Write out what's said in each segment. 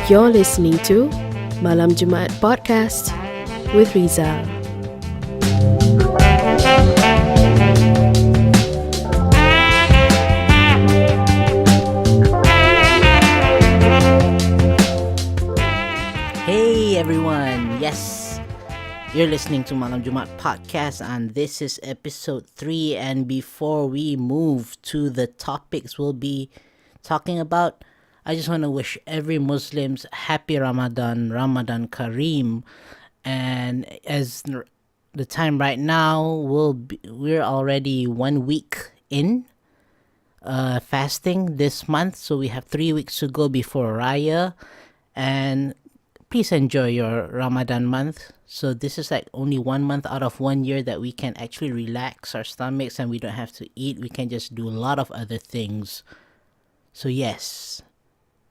You're listening to Malam Jumaat Podcast with Rizal. Hey everyone, yes, you're listening to Malam Jumaat Podcast and this is episode 3, and before we move to the topics we'll be talking about, I just want to wish every Muslims happy Ramadan Kareem. And as the time right now, we're already 1 week in fasting this month, so we have 3 weeks to go before Raya, and please enjoy your Ramadan month. So this is like only 1 month out of 1 year that we can actually relax our stomachs and we don't have to eat. We can just do a lot of other things. So yes,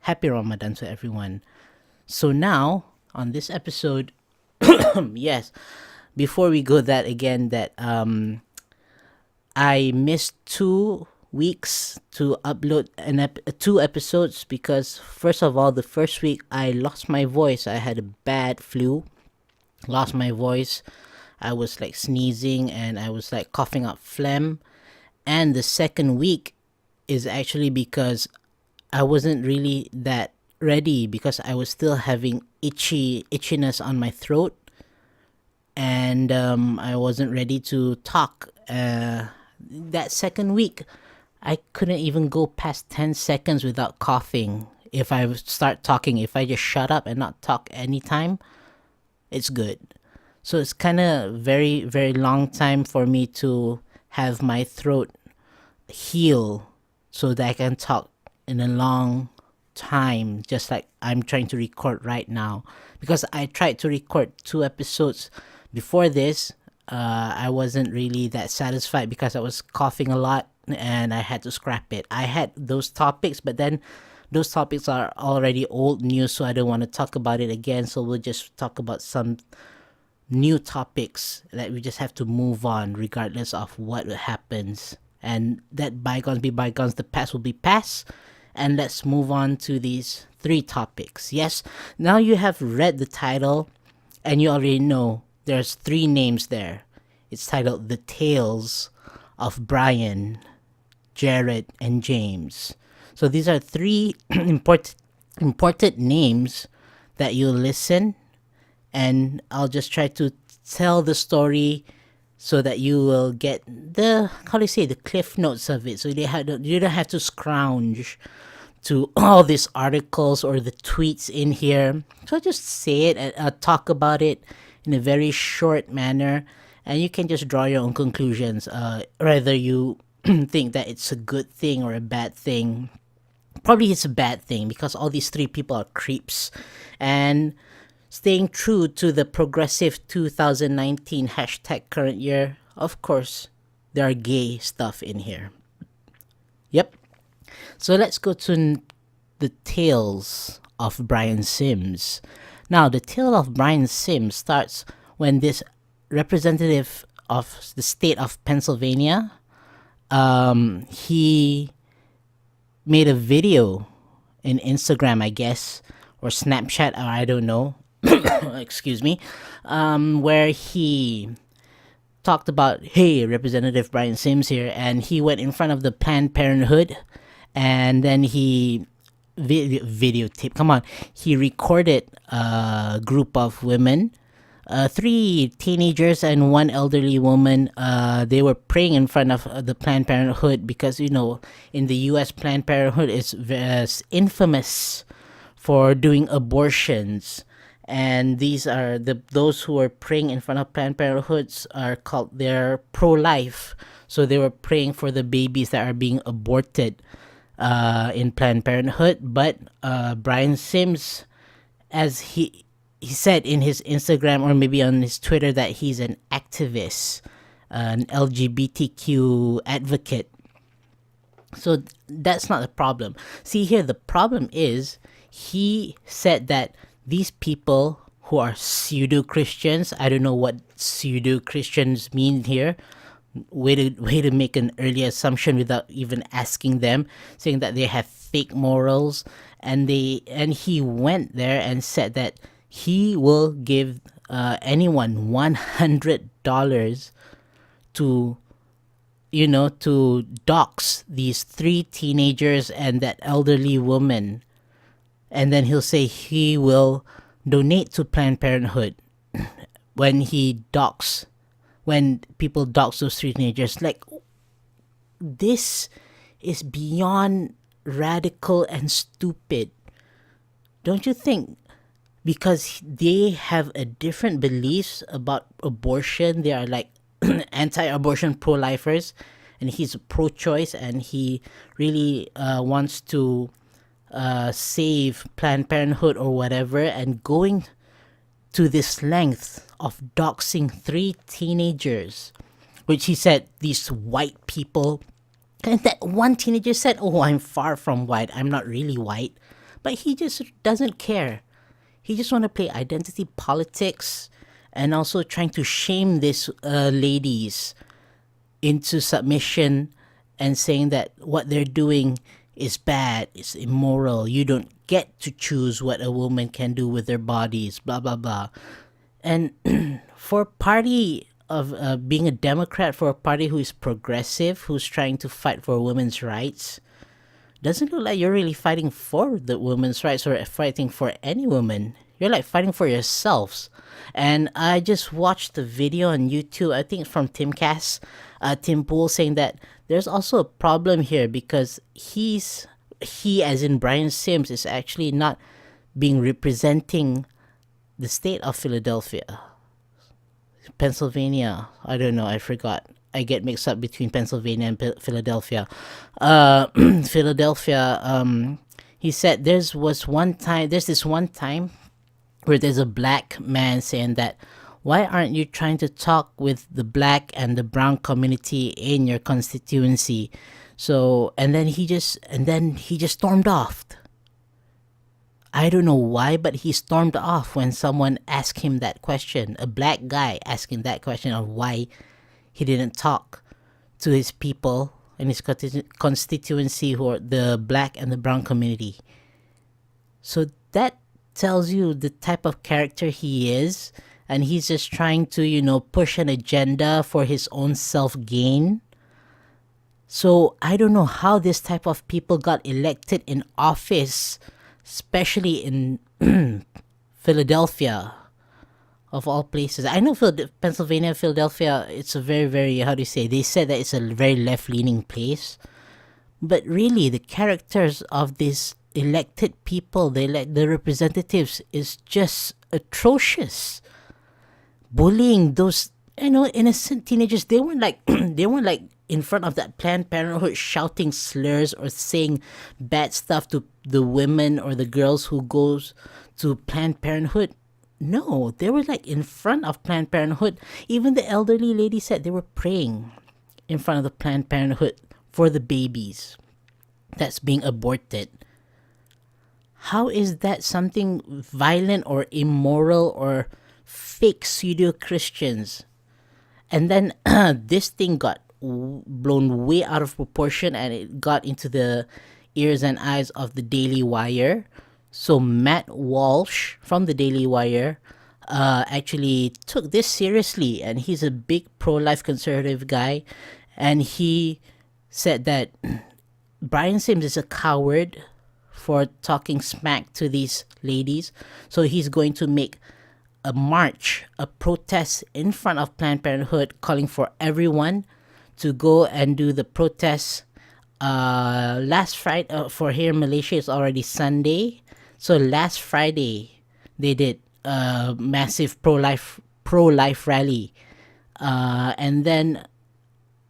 happy Ramadan to everyone. So now, on this episode, yes, before we go that I missed 2 weeks to upload 2 episodes because, first of all, the first week I lost my voice. I had a bad flu, lost my voice. I was like sneezing and I was like coughing up phlegm. And the second week is actually because I wasn't really that ready because I was still having itchiness on my throat, and I wasn't ready to talk. That second week, I couldn't even go past 10 seconds without coughing. If I start talking, if I just shut up and not talk anytime, it's good. So it's kind of very, very long time for me to have my throat heal so that I can talk in a long time, just like I'm trying to record right now. Because I tried to record 2 episodes before this, I wasn't really that satisfied because I was coughing a lot and I had to scrap it. I had those topics, but then those topics are already old news, so I don't want to talk about it again. So we'll just talk about some new topics that we just have to move on regardless of what happens. And that bygones be bygones, the past will be past. And let's move on to these 3 topics. Yes, now you have read the title and you already know there's 3 names there. It's titled The Tales of Brian, Jared, and James. So these are 3 important names that you listen, and I'll just try to tell the story so that you will get the cliff notes of it. So you don't have to scrounge to all these articles or the tweets in here. So just say it and talk about it in a very short manner, and you can just draw your own conclusions. Whether you think that it's a good thing or a bad thing. Probably it's a bad thing because all these 3 people are creeps. And staying true to the progressive 2019 #current year, of course, there are gay stuff in here. Yep. So let's go to the tales of Brian Sims. Now, the tale of Brian Sims starts when this representative of the state of Pennsylvania, he made a video in Instagram, I guess, or Snapchat, or I don't know, excuse me, where he talked about, hey, Representative Brian Sims here, and he went in front of the Planned Parenthood, and then he he recorded a group of women, 3 teenagers and 1 elderly woman. They were praying in front of the Planned Parenthood because, you know, in the US, Planned Parenthood is infamous for doing abortions. And these are those who are praying in front of Planned Parenthoods they're pro-life. So they were praying for the babies that are being aborted in Planned Parenthood. But Brian Sims, as he said in his Instagram or maybe on his Twitter, that he's an activist, an LGBTQ advocate. So that's not the problem. See here, the problem is he said that these people who are pseudo-Christians, I don't know what pseudo-Christians mean here, way to make an early assumption without even asking them, saying that they have fake morals, and he went there and said that he will give anyone $100 to to dox these 3 teenagers and that elderly woman, and then he'll say he will donate to Planned Parenthood when people dox those 3 teenagers. Like, this is beyond radical and stupid, don't you think? Because they have a different beliefs about abortion. They are like anti-abortion pro-lifers, and he's pro-choice, and he really wants to save Planned Parenthood or whatever, and going to this length of doxing 3 teenagers, which he said these white people. And that one teenager said, "Oh, I'm far from white. I'm not really white." But he just doesn't care. He just want to play identity politics, and also trying to shame these ladies into submission, and saying that what they're doing is bad, it's immoral. You don't get to choose what a woman can do with their bodies, blah, blah, blah. And for a party of being a Democrat, for a party who is progressive, who's trying to fight for women's rights, doesn't look like you're really fighting for the women's rights or fighting for any woman. You're like fighting for yourselves. And I just watched the video on YouTube, I think from Tim Pool, saying that there's also a problem here because he as in Brian Sims is actually not being representing the state of Philadelphia. Pennsylvania, I don't know, I forgot. I get mixed up between Pennsylvania and Philadelphia. Philadelphia, he said there's this one time where there's a black man saying that, why aren't you trying to talk with the black and the brown community in your constituency? So, and then he just stormed off. I don't know why, but he stormed off when someone asked him that question. A black guy asking that question of why he didn't talk to his people in his constituency, who are the black and the brown community. So that tells you the type of character he is, and he's just trying to, push an agenda for his own self-gain. So I don't know how this type of people got elected in office, especially in Philadelphia, of all places. I know Pennsylvania, Philadelphia, it's a very, very, how do you say, they said that it's a very left-leaning place. But really, the characters of these elected people, the representatives, is just atrocious. Bullying those, innocent teenagers. They weren't like in front of that Planned Parenthood shouting slurs or saying bad stuff to the women or the girls who goes to Planned Parenthood. No, they were like in front of Planned Parenthood. Even the elderly lady said they were praying in front of the Planned Parenthood for the babies that's being aborted. How is that something violent or immoral or fake pseudo-Christians? And then this thing got blown way out of proportion, and it got into the ears and eyes of the Daily Wire. So Matt Walsh from the Daily Wire actually took this seriously, and he's a big pro-life conservative guy, and he said that Brian Sims is a coward for talking smack to these ladies. So he's going to make a march, a protest in front of Planned Parenthood, calling for everyone to go and do the protest. Last Friday, for here in Malaysia, it's already Sunday. So last Friday, they did a massive pro-life rally. And then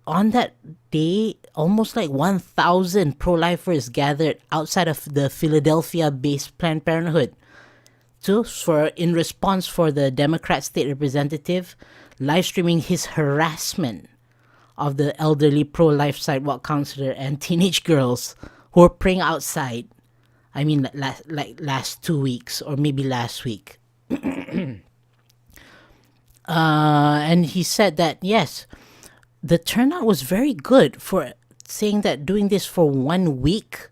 on that day, almost like 1,000 pro-lifers gathered outside of the Philadelphia-based Planned Parenthood in response for the Democrat state representative live streaming his harassment of the elderly pro-life sidewalk counselor and teenage girls who were praying outside. I mean, last 2 weeks or maybe last week. And he said that, yes, the turnout was very good for saying that doing this for 1 week,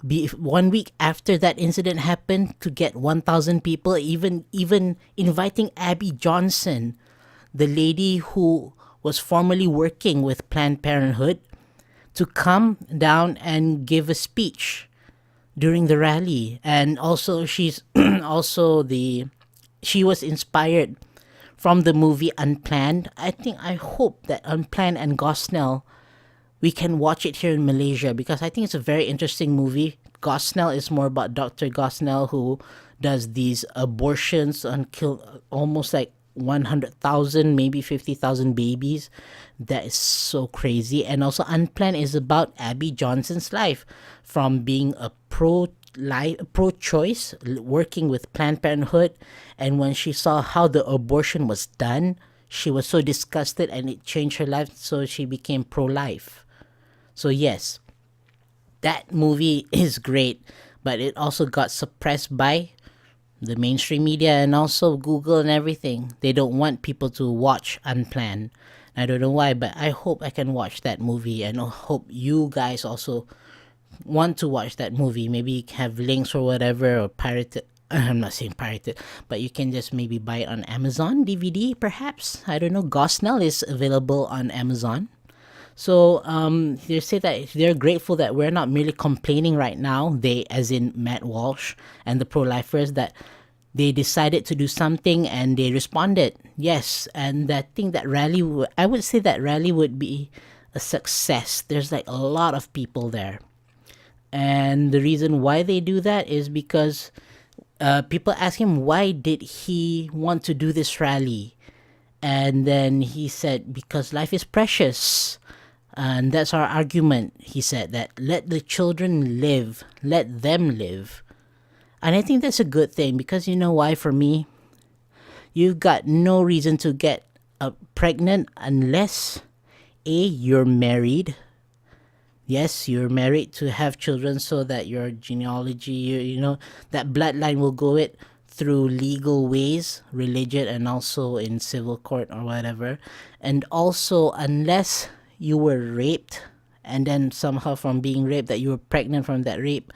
1 week after that incident happened, to get 1,000 people, even inviting Abby Johnson, the lady who was formerly working with Planned Parenthood, to come down and give a speech during the rally. And also she's she was inspired from the movie Unplanned. I hope that Unplanned and Gosnell, we can watch it here in Malaysia, because I think it's a very interesting movie. Gosnell is more about Dr. Gosnell, who does these abortions and kill almost like 100,000, maybe 50,000 babies. That is so crazy. And also Unplanned is about Abby Johnson's life, from being a pro-choice, working with Planned Parenthood, and when she saw how the abortion was done, she was so disgusted and it changed her life, so she became pro-life. So yes, that movie is great, but it also got suppressed by the mainstream media and also Google and everything. They don't want people to watch Unplanned. I don't know why, but I hope I can watch that movie, and I hope you guys also want to watch that movie. Maybe have links or whatever, or pirate it. I'm not saying pirate it, but you can just maybe buy it on Amazon DVD, perhaps. I don't know. Gosnell is available on Amazon. So they say that they're grateful that we're not merely complaining right now. They, as in Matt Walsh and the pro-lifers, that they decided to do something and they responded. Yes, and I think that rally, I would say that rally would be a success. There's like a lot of people there. And the reason why they do that is because people ask him, why did he want to do this rally? And then he said, because life is precious. And that's our argument. He said that let the children live, let them live. And I think that's a good thing, because you know why, for me? You've got no reason to get pregnant unless A, you're married. Yes, you're married to have children so that your genealogy, you know, that bloodline will go it through legal ways, religion, and also in civil court or whatever. And also, unless you were raped, and then somehow from being raped that you were pregnant from that rape,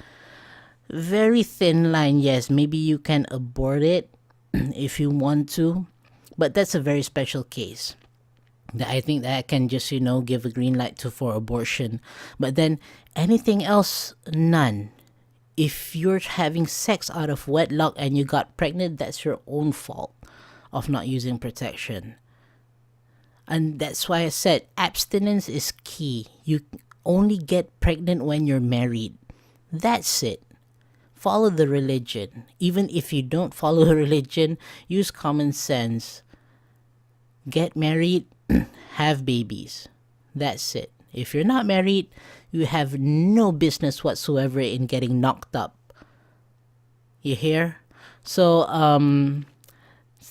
very thin line. Yes, maybe you can abort it if you want to, but that's a very special case. I think that I can just, you know, give a green light to for abortion. But then anything else, none. If you're having sex out of wedlock and you got pregnant, that's your own fault of not using protection. And that's why I said abstinence is key. You only get pregnant when you're married. That's it. Follow the religion. Even if you don't follow a religion, use common sense. Get married, have babies. That's it. If you're not married, you have no business whatsoever in getting knocked up. You hear? So,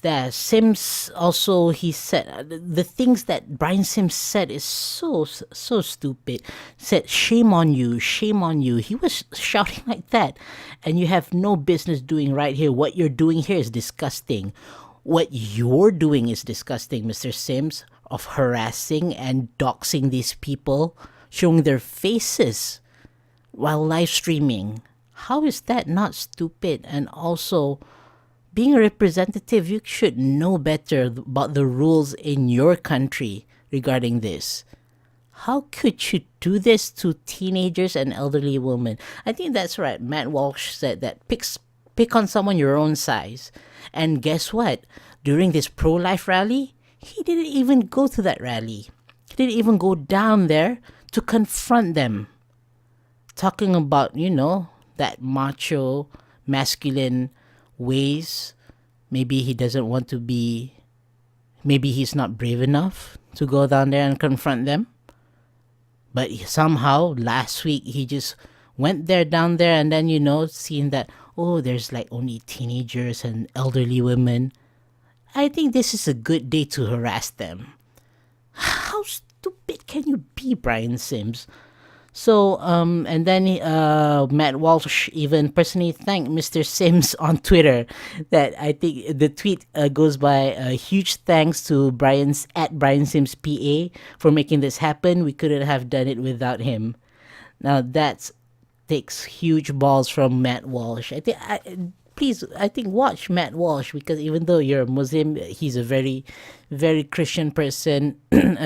that Sims also, he said, the things that Brian Sims said is so stupid. Said, shame on you, shame on you. He was shouting like that. And you have no business doing right here. What you're doing here is disgusting. What you're doing is disgusting, Mr. Sims, of harassing and doxing these people, showing their faces while live streaming. How is that not stupid? And also, being a representative, you should know better about the rules in your country regarding this. How could you do this to teenagers and elderly women? I think that's right. Matt Walsh said that pick on someone your own size. And guess what? During this pro-life rally, he didn't even go to that rally. He didn't even go down there to confront them. Talking about, you know, that macho, masculine ways. Maybe he doesn't want to be, maybe he's not brave enough to go down there and confront them. But somehow last week he just went down there, and then, you know, seeing that, oh, there's like only teenagers and elderly women. I think this is a good day to harass them. How stupid can you be, Brian Sims? So, and then Matt Walsh even personally thanked Mr. Sims on Twitter. That I think the tweet goes by a huge thanks to Brian Sims PA for making this happen. We couldn't have done it without him. Now that's takes huge balls from Matt Walsh. I think watch Matt Walsh, because even though you're a Muslim, he's a very, very Christian person.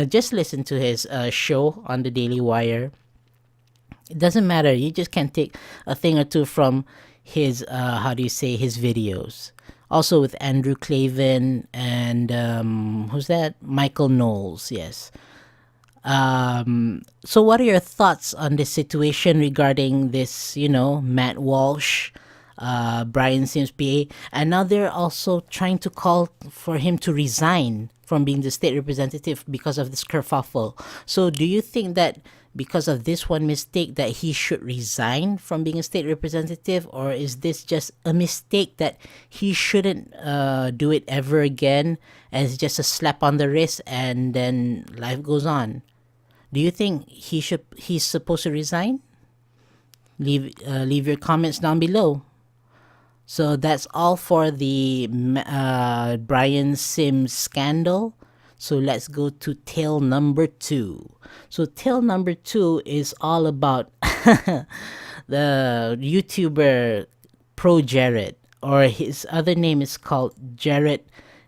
Just listen to his show on the Daily Wire. It doesn't matter. You just can take a thing or two from his his videos. Also with Andrew Clavin and who's that? Michael Knowles. Yes. So what are your thoughts on this situation regarding this, Matt Walsh, Brian Sims PA, and now they're also trying to call for him to resign from being the state representative because of this kerfuffle. So do you think that because of this one mistake that he should resign from being a state representative, or is this just a mistake that he shouldn't do it ever again, and it's just a slap on the wrist and then life goes on? Do you think he's supposed to resign? Leave your comments down below. So that's all for the Brian Sims scandal. So let's go to tale number 2. So tale number 2 is all about the YouTuber ProJared, or his other name is called Jared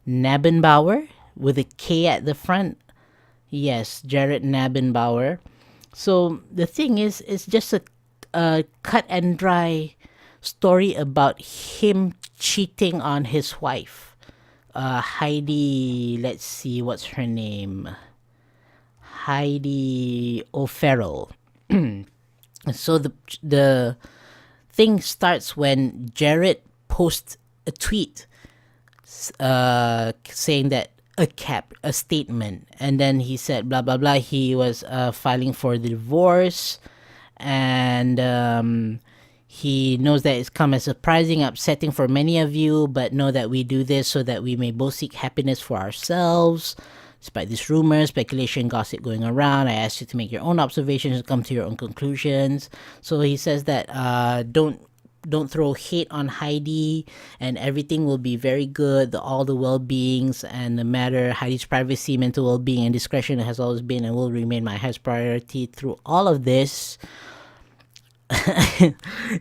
Knabenbauer with a K at the front. Yes, Jared Knabenbauer. So the thing is, it's just a cut and dry story about him cheating on his wife. Heidi, let's see, what's her name? Heidi O'Farrell. So the thing starts when Jared posts a tweet saying that a statement, and then he said blah blah blah. He was filing for the divorce, and he knows that it's come as surprising, upsetting for many of you, but know that we do this so that we may both seek happiness for ourselves. Despite this rumor, speculation, gossip going around, I ask you to make your own observations and come to your own conclusions. So he says that don't throw hate on Heidi, and everything will be very good. All the well-beings and the matter, Heidi's privacy, mental well-being, and discretion has always been and will remain my highest priority through all of this.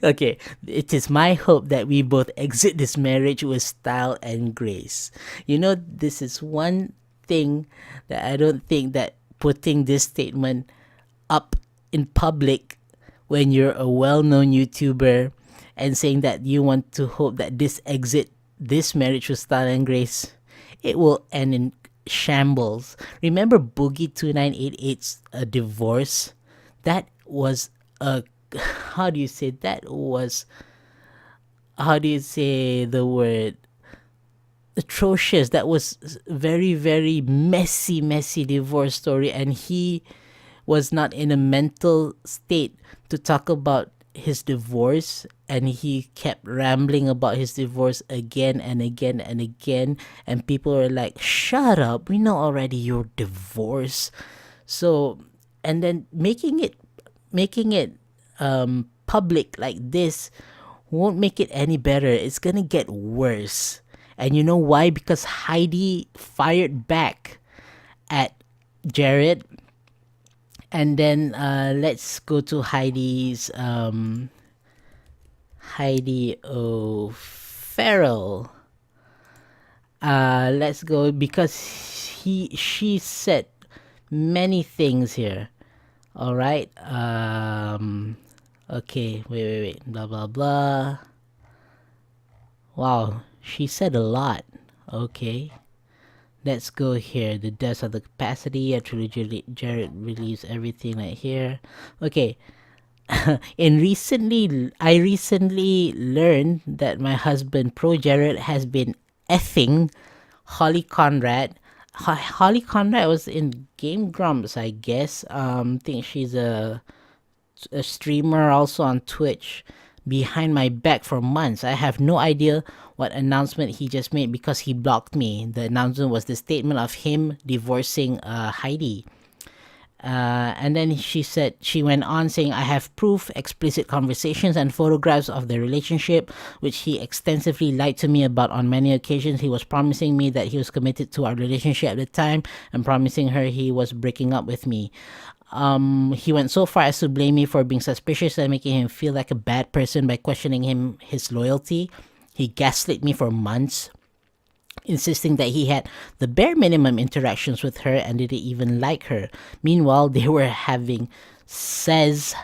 Okay, it is my hope that we both exit this marriage with style and grace. This is one thing that I don't think that putting this statement up in public when you're a well-known YouTuber and saying that you want to hope that this marriage with style and grace, it will end in shambles. Remember Boogie 2988's divorce? That was a how do you say the word, atrocious. That was very, very messy divorce story, and he was not in a mental state to talk about his divorce, and he kept rambling about his divorce again and again and again, and people were like, shut up, we know already you're divorced. So, and then making it public like this won't make it any better. It's gonna get worse. And you know why? Because Heidi fired back at Jared. And then let's go to Heidi O'Farrell. Let's go, because she said many things here. All right. Okay. Wait. Blah blah blah. Wow, she said a lot. Okay. Let's go here. The depths of the capacity. Actually, Jared relieves everything right here. Okay. I recently learned that my husband ProJared has been effing Holly Conrad. Holly Conrad was in Game Grumps, I guess. Think she's a streamer also on Twitch, behind my back for months. I have no idea what announcement he just made because he blocked me. The announcement was the statement of him divorcing Heidi. And then she went on saying, I have proof, explicit conversations and photographs of the relationship, which he extensively lied to me about on many occasions. He was promising me that he was committed to our relationship at the time and promising her he was breaking up with me. He went so far as to blame me for being suspicious and making him feel like a bad person by questioning his loyalty. He gaslit me for months, insisting that he had the bare minimum interactions with her and didn't even like her. Meanwhile, they were having, says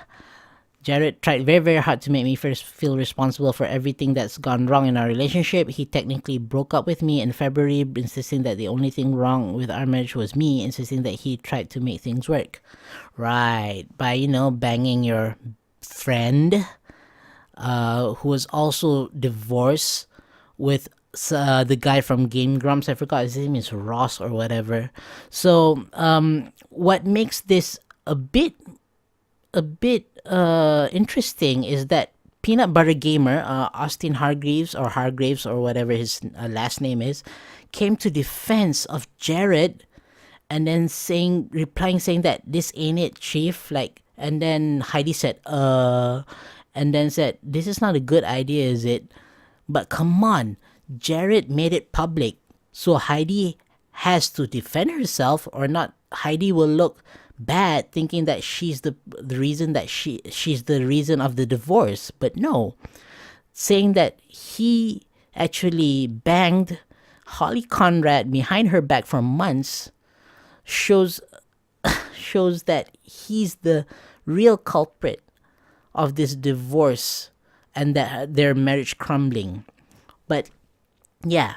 Jared, tried very, very hard to make me first feel responsible for everything that's gone wrong in our relationship. He technically broke up with me in February, insisting that the only thing wrong with our marriage was me, insisting that he tried to make things work. Right. By, banging your friend, who was also divorced with the guy from Game Grumps. I forgot his name is Ross or whatever. So, what makes this a bit interesting is that Peanut Butter Gamer, Austin Hargreaves or whatever his last name is, came to defense of Jared, and then replying saying that this ain't it, chief. And then Heidi said, and then said, this is not a good idea, is it? But come on, Jared made it public, so Heidi has to defend herself, or not. Heidi will look bad thinking that she's the reason that she's the reason of the divorce. But no, saying that he actually banged Holly Conrad behind her back for months shows that he's the real culprit of this divorce and that their marriage crumbling. But yeah,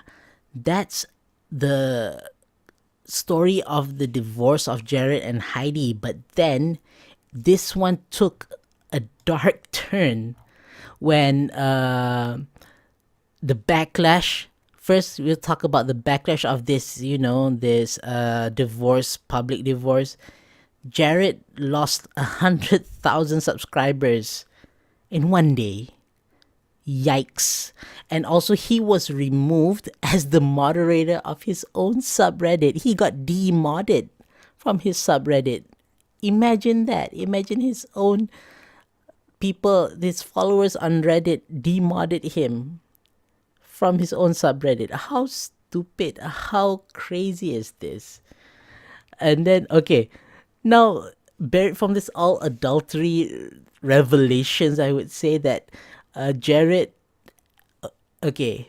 that's the story of the divorce of Jared and Heidi. But then this one took a dark turn when the backlash. First, we'll talk about the backlash of this, this divorce, public divorce. Jared lost 100,000 subscribers in one day. Yikes. And also, he was removed as the moderator of his own subreddit. He got demodded from his subreddit. Imagine that. Imagine his own people, his followers on Reddit demodded him from his own subreddit. How stupid, how crazy is this? And then, okay, now, buried from this all adultery revelations, I would say that Jared, okay,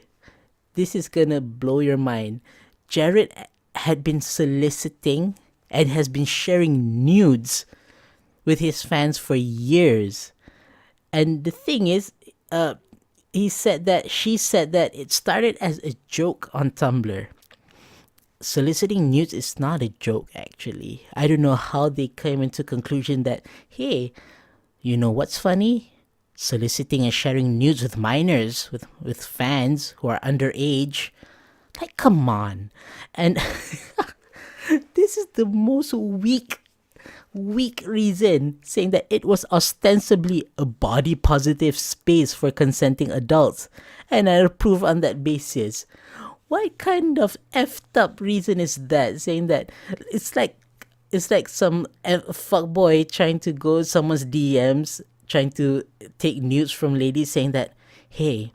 this is gonna blow your mind. Jared had been soliciting and has been sharing nudes with his fans for years. And the thing is, she said that it started as a joke on Tumblr. Soliciting nudes is not a joke, actually. I don't know how they came into conclusion that, hey, you know what's funny? Soliciting and sharing nudes with minors, with fans who are underage. Like, come on. And this is the most weak reason, saying that it was ostensibly a body positive space for consenting adults, and I approve on that basis. What kind of effed up reason is that? Saying that it's like some fuckboy trying to go someone's DMs, trying to take nudes from ladies, saying that, hey,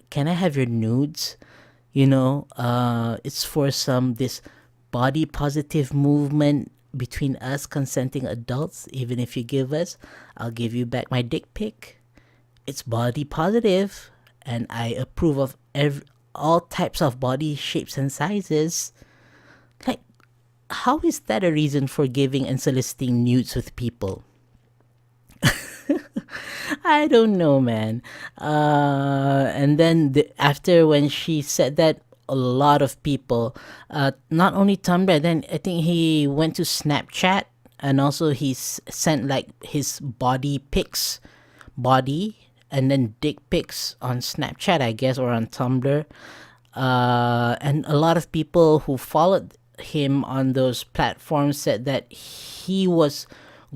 can I have your nudes? It's for this body positive movement between us consenting adults. Even if you give us, I'll give you back my dick pic. It's body positive, and I approve of all types of body shapes and sizes. Like, how is that a reason for giving and soliciting nudes with people? I don't know, man. And then after when she said that, a lot of people, not only Tumblr, then I think he went to Snapchat, and also he sent like his body pics, and then dick pics on Snapchat, I guess, or on Tumblr. And a lot of people who followed him on those platforms said that he was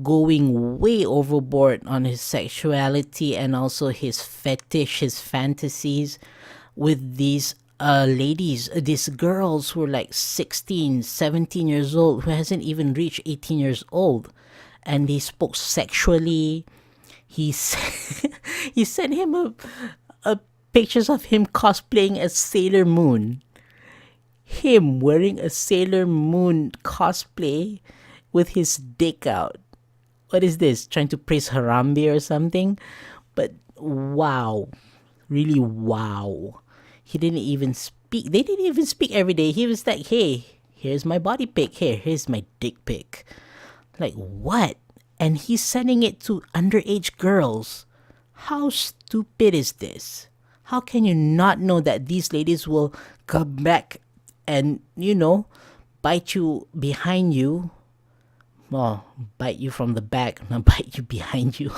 going way overboard on his sexuality and also his fetish, his fantasies with these ladies, these girls who are like 16, 17 years old, who hasn't even reached 18 years old. And he spoke sexually. He sent him a pictures of him cosplaying as Sailor Moon. Him wearing a Sailor Moon cosplay with his dick out. What is this? Trying to praise Harambe or something? But wow. Really wow. He didn't even speak. They didn't even speak every day. He was like, hey, here's my body pic. Here's my dick pic. Like, what? And he's sending it to underage girls. How stupid is this? How can you not know that these ladies will come back and, bite you behind you? Well, bite you from the back, not bite you behind you.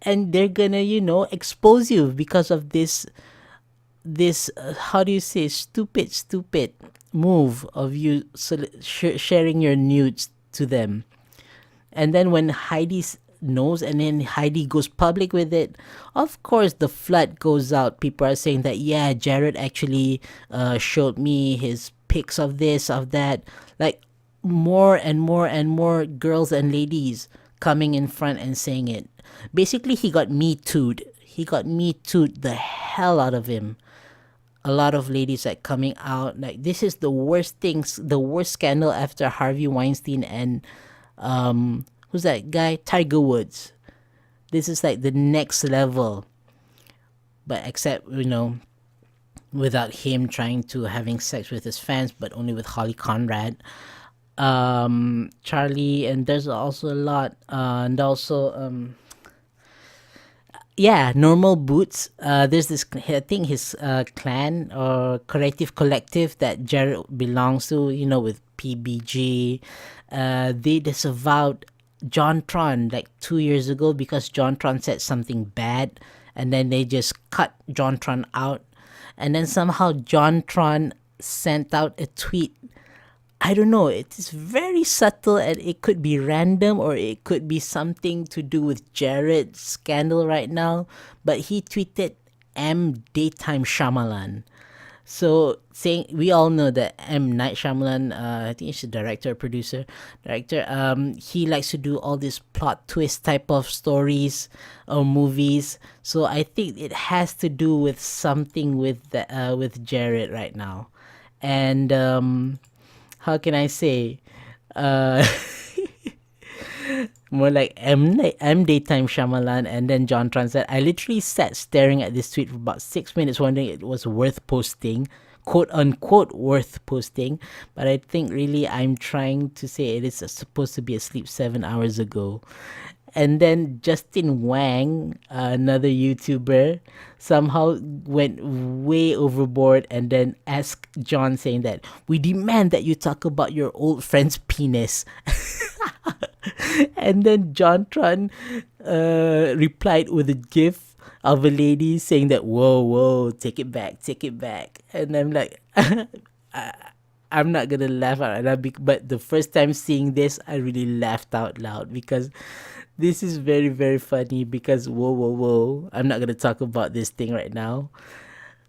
And they're gonna, expose you because of this, how do you say, stupid move of you sharing your nudes to them. And then when Heidi knows and then Heidi goes public with it, of course the flood goes out. People are saying that, yeah, Jared actually showed me his pics of this, of that. Like, more and more and more girls and ladies coming in front and saying it. Basically, he got Me Too'd. He got Me Too'd the hell out of him. A lot of ladies like coming out like, this is the worst things, the worst scandal after Harvey Weinstein and who's that guy, Tiger Woods. This is like the next level, but except without him trying to having sex with his fans, but only with Holly Conrad, Charlie, and there's also a lot, and also yeah, Normal Boots. There's this, I think his clan or creative collective that Jared belongs to, with PBG. They disavowed JonTron like 2 years ago because JonTron said something bad, and then they just cut JonTron out. And then somehow JonTron sent out a tweet. I don't know, it is very subtle and it could be random or it could be something to do with Jared's scandal right now. But he tweeted M Daytime Shyamalan. So saying, we all know that M Night Shyamalan, I think he's a director, he likes to do all these plot twist type of stories or movies. So I think it has to do with something with Jared right now. And how can I say? More like M Daytime Shyamalan, and then JonTron said, I literally sat staring at this tweet for about 6 minutes wondering it was worth posting, quote unquote worth posting, but I think really I'm trying to say it is supposed to be asleep 7 hours ago. And then Justin Wang, another YouTuber, somehow went way overboard and then asked John, saying that, we demand that you talk about your old friend's penis. And then JonTron replied with a gif of a lady saying that, whoa, take it back. And I'm like, I'm not gonna laugh out loud, but the first time seeing this, I really laughed out loud because this is very, very funny because whoa. I'm not gonna talk about this thing right now.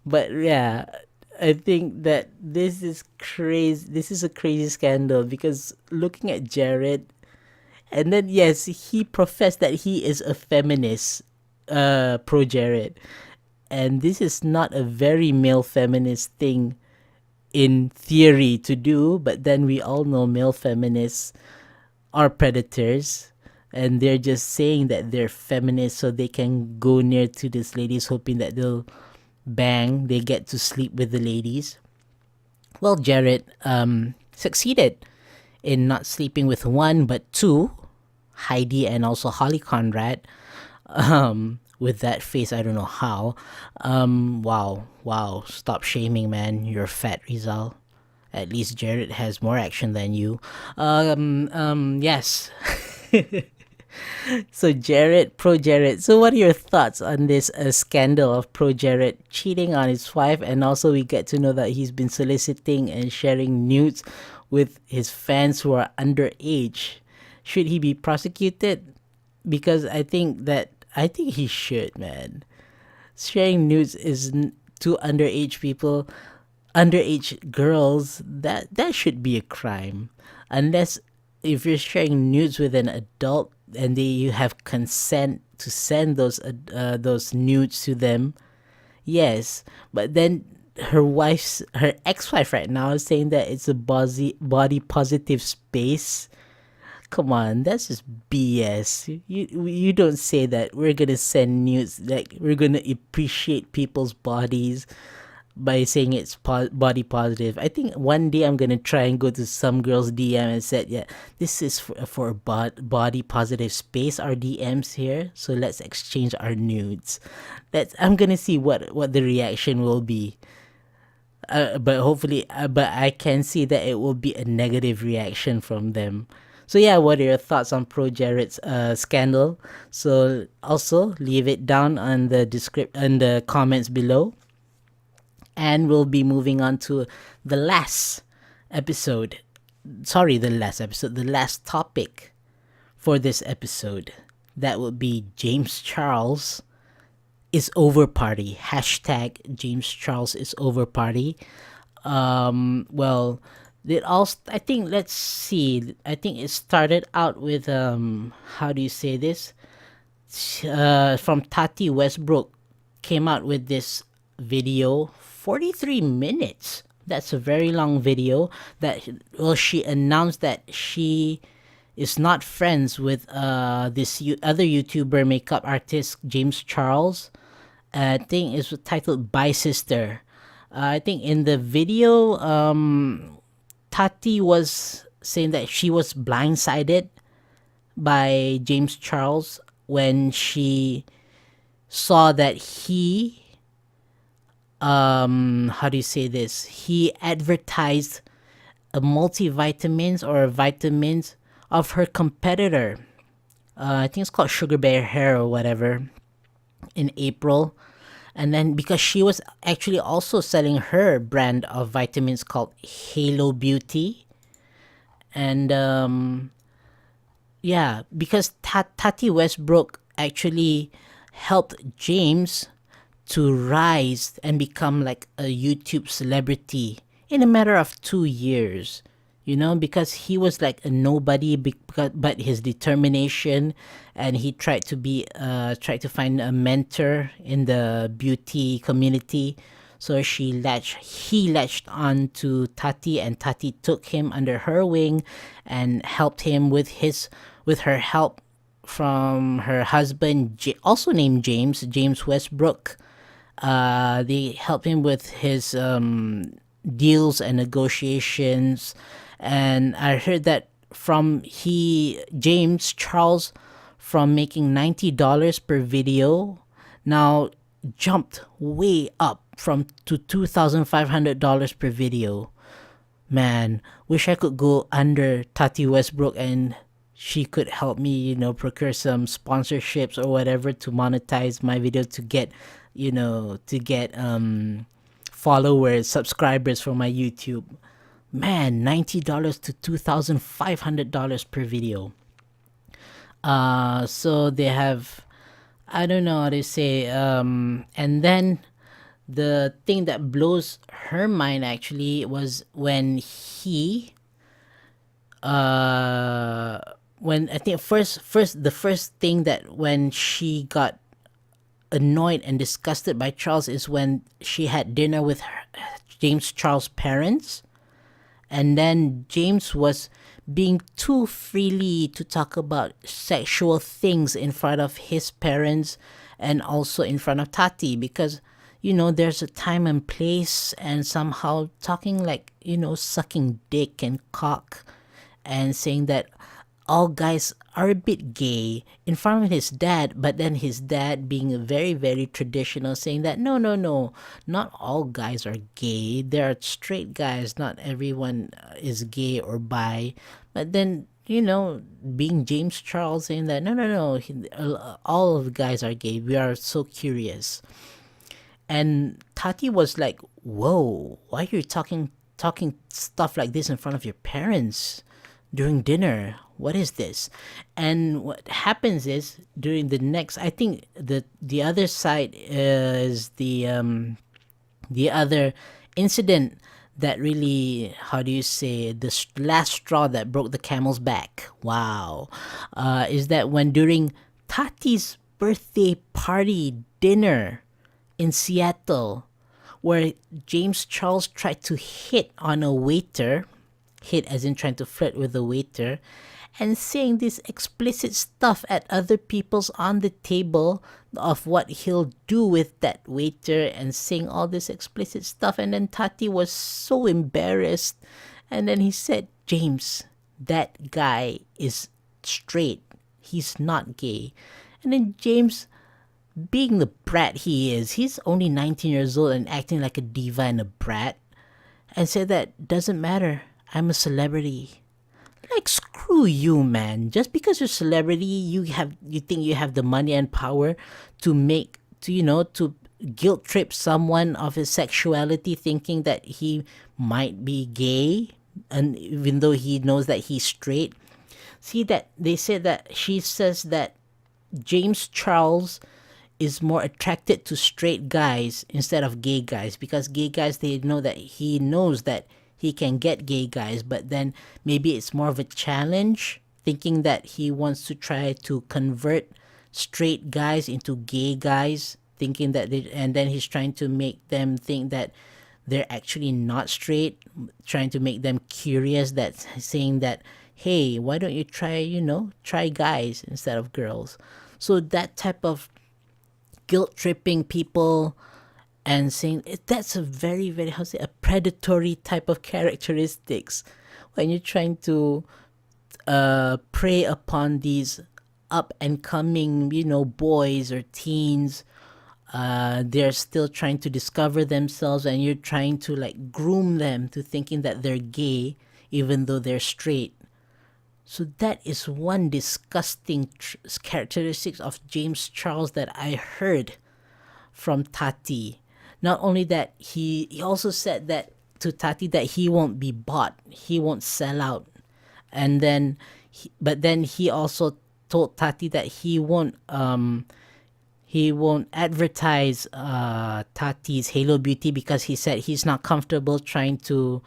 But yeah, I think that this is crazy. This is a crazy scandal because looking at Jared, and then yes, he professed that he is a feminist, ProJared, and this is not a very male feminist thing in theory to do, but then we all know male feminists are predators, and they're just saying that they're feminists so they can go near to these ladies hoping that they get to sleep with the ladies. Well, Jared succeeded in not sleeping with one but two, Heidi and also Holly Conrad. With that face, I don't know how. Wow, stop shaming, man. You're fat, Rizal. At least Jared has more action than you. Yes. So ProJared. So what are your thoughts on this scandal of ProJared cheating on his wife? And also we get to know that he's been soliciting and sharing nudes with his fans who are underage. Should he be prosecuted? Because I think he should, man. Sharing nudes is to underage people, underage girls, that should be a crime. Unless if you're sharing nudes with an adult and you have consent to send those nudes to them, yes. But then her ex-wife right now is saying that it's a body positive space. Come on, that's just BS. You don't say that we're gonna send nudes, like we're gonna appreciate people's bodies by saying it's body positive. I think one day I'm gonna try and go to some girl's DM and said, yeah, this is for body positive space. Our DMs here, so let's exchange our nudes. I'm gonna see what the reaction will be. But hopefully, but I can see that it will be a negative reaction from them. So yeah, what are your thoughts on ProJared's scandal? So also leave it down on the the comments below. And we'll be moving on to the last episode. Sorry, the last topic for this episode. That would be James Charles is over party. Hashtag James Charles is over party. Well, I think, let's see. I think it started out with, how do you say this? From Tati Westbrook came out with this video, 43 minutes. That's a very long video. She announced that she is not friends with this other YouTuber makeup artist, James Charles. I think it's titled "Bye Sister." I think in the video, Tati was saying that she was blindsided by James Charles when she saw that he, how do you say this? He advertised a multivitamins or vitamins of her competitor. I think it's called Sugar Bear Hair or whatever, in April. And then because she was actually also selling her brand of vitamins called Halo Beauty. And yeah, because Tati Westbrook actually helped James to rise and become like a YouTube celebrity in a matter of 2 years. Because he was like a nobody, but his determination, and he tried to find a mentor in the beauty community. So he latched on to Tati, and Tati took him under her wing and helped him with her help from her husband, also named James Westbrook. They helped him with his deals and negotiations. And I heard that James Charles, from making $90 per video, now jumped way up to $2,500 per video. Man, wish I could go under Tati Westbrook and she could help me, procure some sponsorships or whatever to monetize my video, to get followers, subscribers for my YouTube. Man, $90 to $2,500 per video. So they have, I don't know how to say, and then the thing that blows her mind actually was when I think the first thing that when she got annoyed and disgusted by Charles is when she had dinner with James Charles' parents. And then James was being too freely to talk about sexual things in front of his parents and also in front of Tati, because, there's a time and place, and somehow talking like, sucking dick and cock and saying that all guys are a bit gay in front of his dad, but then his dad being very, very traditional, saying that no, not all guys are gay. There are straight guys. Not everyone is gay or bi. But then, being James Charles, saying that no, all of the guys are gay. We are so curious. And Tati was like, whoa, why are you talking stuff like this in front of your parents during dinner? What is this? And what happens is, during the next, I think the other side is the other incident that really, how do you say, the last straw that broke the camel's back. Wow. Is that when during Tati's birthday party dinner in Seattle, where James Charles tried to hit on a waiter, hit as in trying to flirt with the waiter, and saying this explicit stuff at other people's on the table of what he'll do with that waiter, and saying all this explicit stuff. And then Tati was so embarrassed, and then he said, James, that guy is straight, he's not gay. And then James, being the brat he is, he's only 19 years old and acting like a diva and a brat, and said that doesn't matter, I'm a celebrity. Like, screw you, man. Just because you're a celebrity, you think you have the money and power to guilt trip someone of his sexuality, thinking that he might be gay, and even though he knows that he's straight. See, that they said that she says that James Charles is more attracted to straight guys instead of gay guys, because gay guys, they know that he knows that he can get gay guys, but then maybe it's more of a challenge, thinking that he wants to try to convert straight guys into gay guys, thinking that and then he's trying to make them think that they're actually not straight, trying to make them curious, that saying that, hey, why don't you try guys instead of girls. So that type of guilt tripping people and saying, that's a very, very, a predatory type of characteristics when you're trying to prey upon these up and coming, boys or teens. They're still trying to discover themselves, and you're trying to like groom them to thinking that they're gay even though they're straight. So that is one disgusting characteristics of James Charles that I heard from Tati. Not only that, he also said that to Tati that he won't be bought, he won't sell out, and then but then he also told Tati that he won't advertise Tati's Halo Beauty, because he said he's not comfortable trying to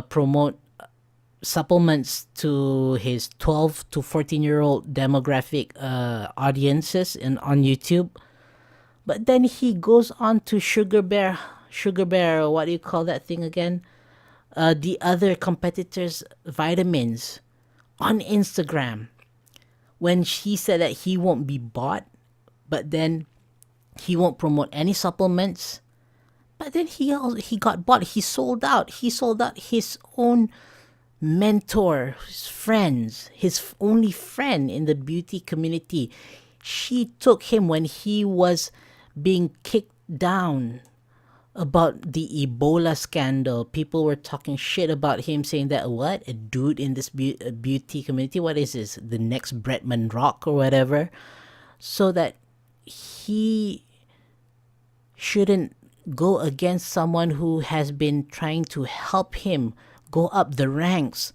promote supplements to his 12 to 14-year-old demographic audiences on YouTube. But then he goes on to Sugar Bear, what do you call that thing again? The other competitors' vitamins on Instagram, when he said that he won't be bought, but then he won't promote any supplements. But then he got bought. He sold out. He sold out his own mentor, his friends, his only friend in the beauty community. She took him when he was being kicked down about the Ebola scandal. People were talking shit about him, saying that, what, a dude in this beauty community, what is this, the next Bretman Rock or whatever, so that he shouldn't go against someone who has been trying to help him go up the ranks,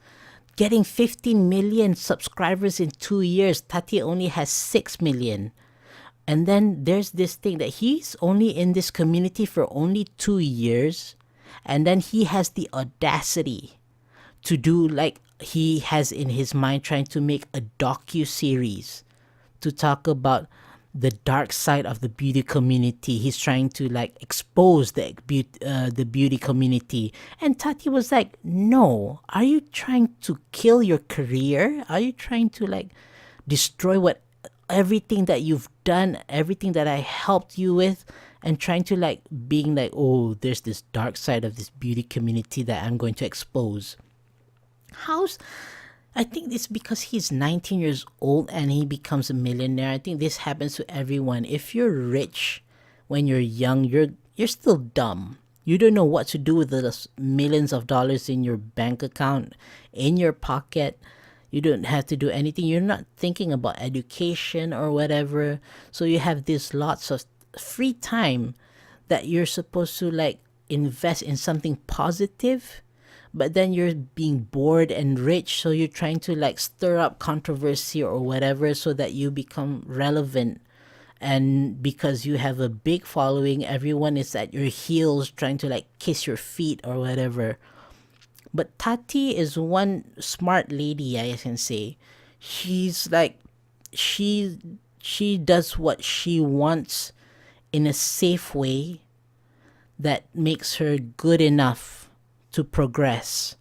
getting 15 million subscribers in 2 years. Tati only has 6 million. And then there's this thing that he's only in this community for only 2 years, and then he has the audacity to do, like he has in his mind, trying to make a docu-series to talk about the dark side of the beauty community. He's trying to like expose the beauty community. And Tati was like, no, are you trying to kill your career? Are you trying to like destroy everything that you've done, everything that I helped you with, and trying to like being like, oh, there's this dark side of this beauty community that I'm going to expose? I think it's because he's 19 years old and he becomes a millionaire. I think this happens to everyone. If you're rich when you're young, you're still dumb. You don't know what to do with the millions of dollars in your bank account, in your pocket. You don't have to do anything. You're not thinking about education or whatever. So you have this lots of free time that you're supposed to like invest in something positive. But then you're being bored and rich, so you're trying to like stir up controversy or whatever so that you become relevant. And because you have a big following, everyone is at your heels trying to like kiss your feet or whatever. But Tati is one smart lady, I can say. She's like, she does what she wants in a safe way that makes her good enough to progress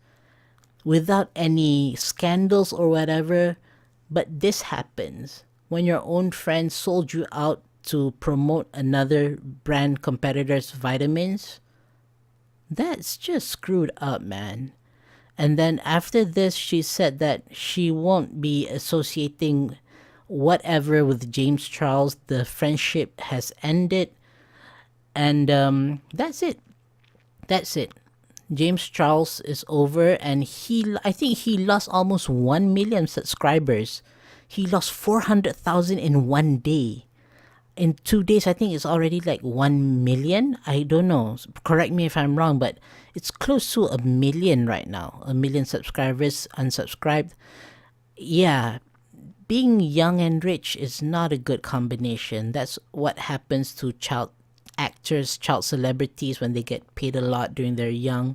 without any scandals or whatever. But this happens when your own friend sold you out to promote another brand competitor's vitamins. That's just screwed up, man. And then after this, she said that she won't be associating whatever with James Charles. The friendship has ended. And that's it. That's it. James Charles is over, and I think he lost almost 1 million subscribers. He lost 400,000 in one day. In 2 days, I think it's already like 1 million. I don't know. Correct me if I'm wrong, but it's close to 1 million right now. 1 million subscribers unsubscribed. Yeah, being young and rich is not a good combination. That's what happens to child actors, child celebrities when they get paid a lot during their young.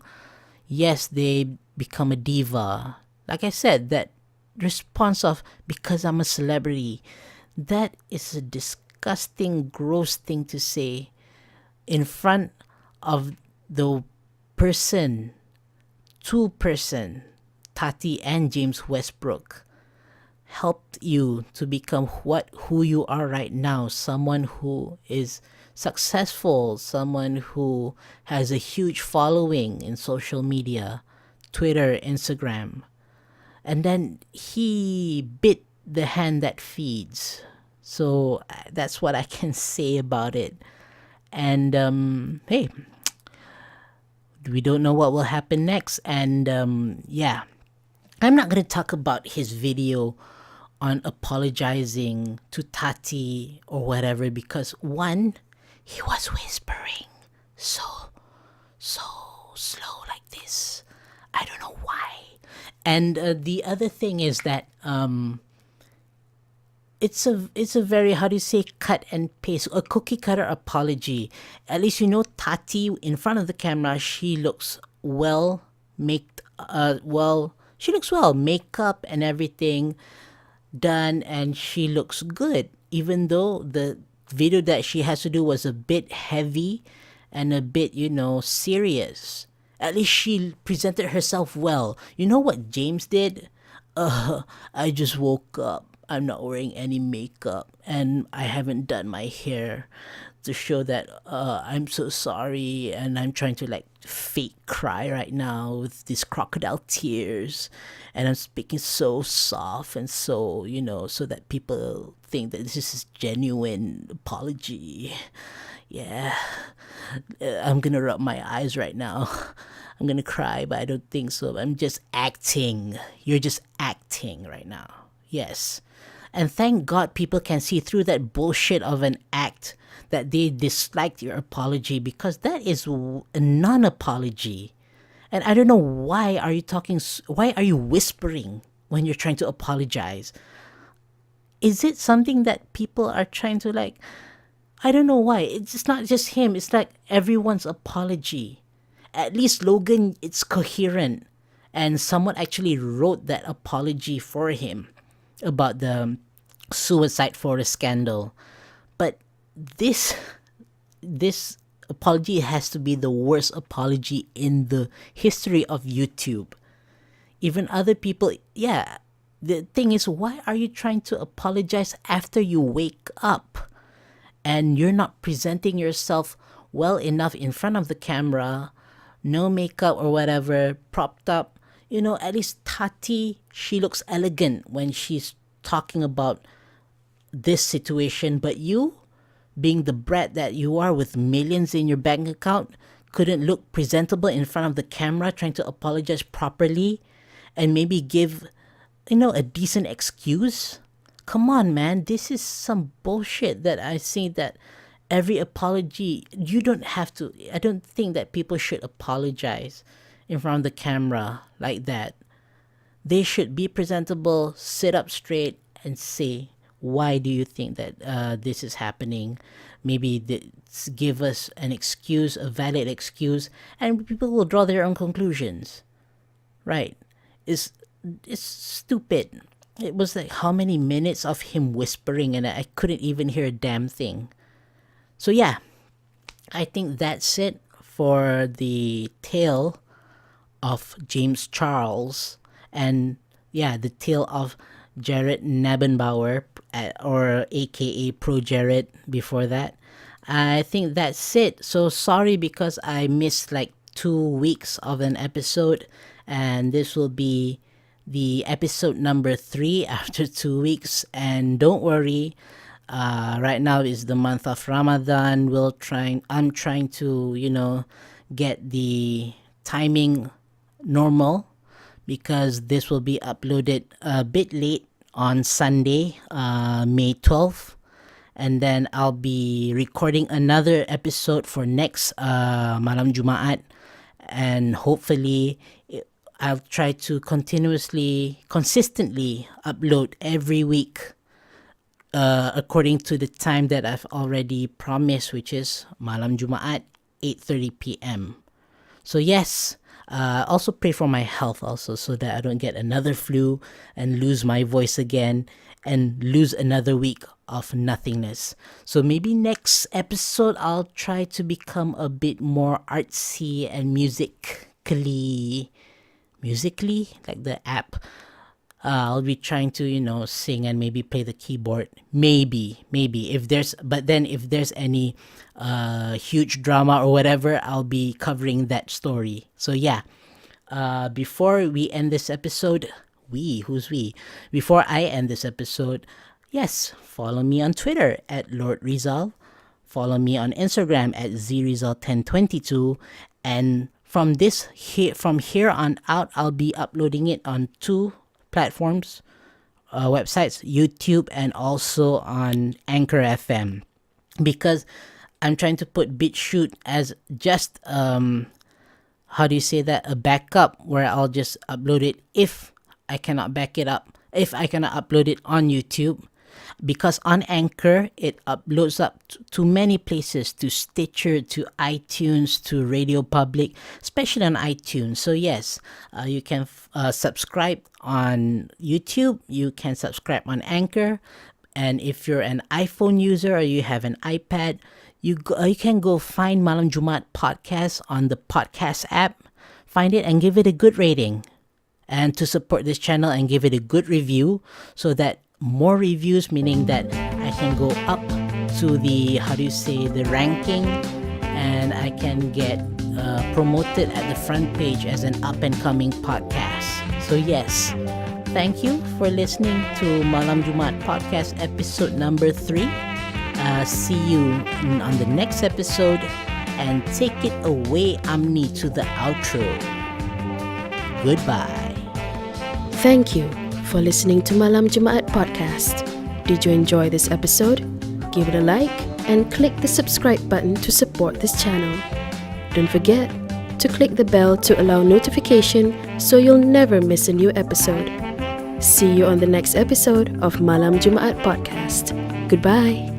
Yes, they become a diva. Like I said, that response of because I'm a celebrity, that is a disgusting, gross thing to say in front of the two person, Tati and James Westbrook, helped you to become who you are right now. Someone who is successful, someone who has a huge following in social media, Twitter, Instagram. And then he bit the hand that feeds. So that's what I can say about it. And hey, we don't know what will happen next. And yeah, I'm not going to talk about his video on apologizing to Tati or whatever, because one, he was whispering so slow like this. I don't know why. And the other thing is that it's a very, how do you say, cut and paste, a cookie cutter apology. At least Tati in front of the camera, she looks well she looks well, makeup and everything done, and she looks good, even though the video that she has to do was a bit heavy and a bit serious. At least she presented herself well. You know what James did? I just woke up, I'm not wearing any makeup, and I haven't done my hair to show that I'm so sorry, and I'm trying to like fake cry right now with these crocodile tears, and I'm speaking so soft and so so that people think that this is genuine apology. Yeah, I'm gonna rub my eyes right now. I'm gonna cry, but I don't think so. I'm just acting. You're just acting right now. Yes. And thank God people can see through that bullshit of an act that they disliked your apology, because that is a non-apology. And I don't know why are you whispering when you're trying to apologize? Is it something that people are trying to like, I don't know why. It's not just him. It's like everyone's apology. At least Logan, it's coherent. And someone actually wrote that apology for him about the suicide forest scandal. But this apology has to be the worst apology in the history of YouTube. Even other people, yeah. The thing is, why are you trying to apologize after you wake up and you're not presenting yourself well enough in front of the camera, no makeup or whatever, propped up? At least Tati, she looks elegant when she's talking about this situation, but you, being the brat that you are with millions in your bank account, couldn't look presentable in front of the camera trying to apologize properly and maybe give a decent excuse. Come on, man, this is some bullshit that I see that every apology, you don't have to. I don't think that people should apologize in front of the camera like that. They should be presentable, sit up straight, and say, why do you think that this is happening? Maybe give us an excuse, a valid excuse, and people will draw their own conclusions. Right? It's stupid. It was like how many minutes of him whispering, and I couldn't even hear a damn thing. So yeah, I think that's it for the tale of James Charles, and the tale of Jared Knabenbauer, or a.k.a. ProJared before that. I think that's it. So sorry because I missed like 2 weeks of an episode, and this will be the episode number 3 after 2 weeks. And don't worry, right now is the month of Ramadan. I'm trying to get the timing normal, because this will be uploaded a bit late on Sunday, May 12th. And then I'll be recording another episode for next Malam Jumaat. And hopefully I'll try to consistently upload every week, according to the time that I've already promised, which is Malam Jumaat, 8:30 p.m. So yes, also pray for my health also, so that I don't get another flu and lose my voice again and lose another week of nothingness. So maybe next episode I'll try to become a bit more artsy and musically, like the app. I'll be trying to sing and maybe play the keyboard. Maybe if there's any huge drama or whatever, I'll be covering that story. So before we end this episode, before I end this episode, yes, follow me on Twitter at Lord Rizal. Follow me on Instagram at zrizal1022. And from here on out, I'll be uploading it on 2 platforms, websites, YouTube, and also on Anchor FM, because I'm trying to put BitChute as just a backup, where I'll just upload it if I cannot upload it on YouTube. Because on Anchor, it uploads up to many places, to Stitcher, to iTunes, to Radio Public, especially on iTunes. So yes, you can subscribe on YouTube, you can subscribe on Anchor, and if you're an iPhone user or you have an iPad, you can go find Malam Jumaat Podcast on the podcast app, find it and give it a good rating. And to support this channel and give it a good review, so that more reviews, meaning that I can go up to the ranking, and I can get promoted at the front page as an up and coming podcast. So yes, thank you for listening to Malam Jumaat Podcast episode number 3. See you on the next episode, and take it away, Amni, to the outro. Goodbye. Thank you for listening to Malam Jumaat Podcast. Did you enjoy this episode? Give it a like and click the subscribe button to support this channel. Don't forget to click the bell to allow notification so you'll never miss a new episode. See you on the next episode of Malam Jumaat Podcast. Goodbye.